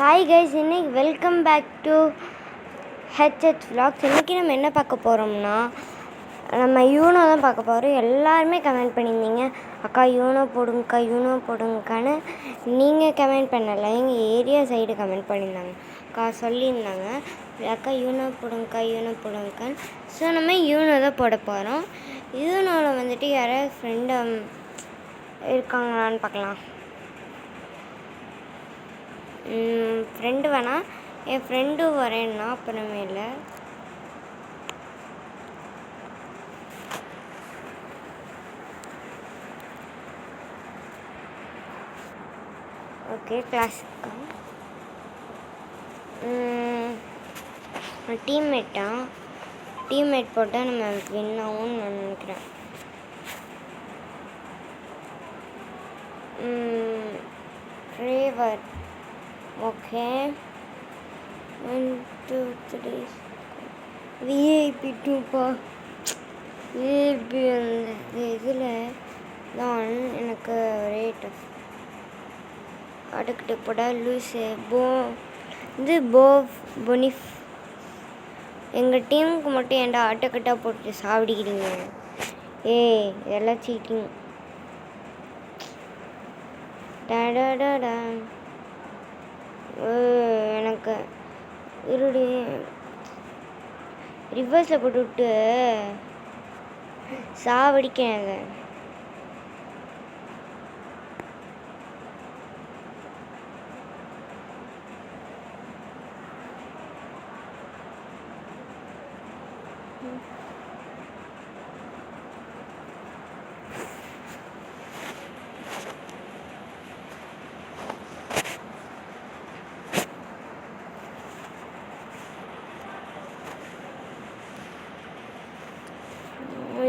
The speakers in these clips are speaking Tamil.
ஹாய் கைஸ், இன்னைக்கு welcome back to HH vlogs. இன்றைக்கி நம்ம என்ன பார்க்க போகிறோம்னா, நம்ம யூனோ தான் பார்க்க போகிறோம். எல்லாருமே கமெண்ட் பண்ணியிருந்தீங்க, அக்கா யூனோ போடுங்கக்கான்னு. நீங்கள் கமெண்ட் பண்ணலை, எங்கள் ஏரியா சைடு கமெண்ட் பண்ணியிருந்தாங்க. அக்கா சொல்லியிருந்தாங்க, அக்கா யூனோ போடுங்கக்கான்னு. ஸோ நம்ம யூனோ தான் போட போகிறோம். யூனோவில் வந்துட்டு யாராவது ஃப்ரெண்டு இருக்காங்களான்னு பார்க்கலாம். ஃப்ரெண்டு வேணாம், என் ஃப்ரெண்டும் வரேன்னா அப்புறமேல. ஓகே, கிளாஸுக்கா டீம்மேட் போட்டால் நம்ம வின் ஆகும்னு நான் நினைக்கிறேன். ட்ரேவர் ஓகே, 1 2 3 விஐபி 2பா. விஐபி அந்த இதில் தான் எனக்கு ரேட் அடுக்கிட்டு போட லூஸு பொனிஃப். எங்கள் டீமுக்கு மட்டும் ஏன்டா ஆட்டக்கட்டாக போட்டு சாப்பிடிக்கிறீங்க? இதெல்லாம் சீட்டிங். டா எனக்கு இருடி ரிவர்ஸில் போட்டு விட்டு சாவடிக்கேன் அதை.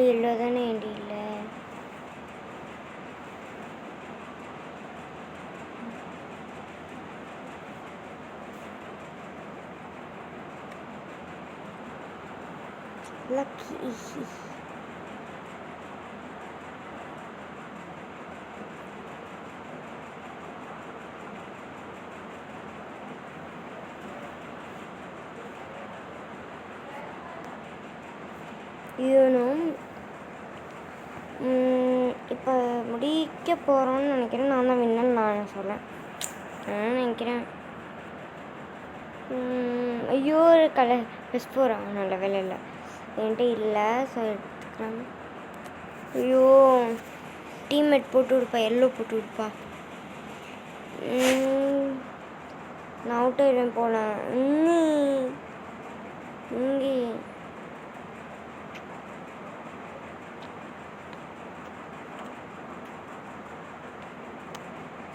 இதில் தானே ஏண்டி இல்லை. லக்கி யூனும் இப்போ முடிக்க போகிறோன்னு நினைக்கிறேன். நான் தான் வின்னன்னு நான் சொல்லேன் நினைக்கிறேன். ஐயோ, கலர் +4 நல்ல வேலை இல்லை என்கிட்ட இல்லை. ஸோ எடுத்துக்கிறேன். ஐயோ, டீம்மேட் போட்டு விடுப்பா, எல்லோ போட்டு விடுப்பா. நான் அவுட் ஆயிடுவேன் போனேன். இங்கே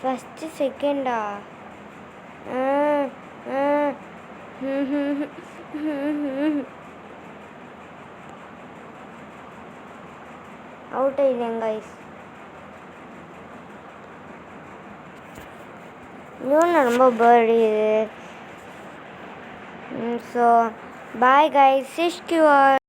ஃபஸ்ட்டு செகண்டா? அவுட் ஆயிடுங்க கைஸ். இன்னொன்று ரொம்ப பேர்டு இது. So bye guys, சிஷ்குவார்.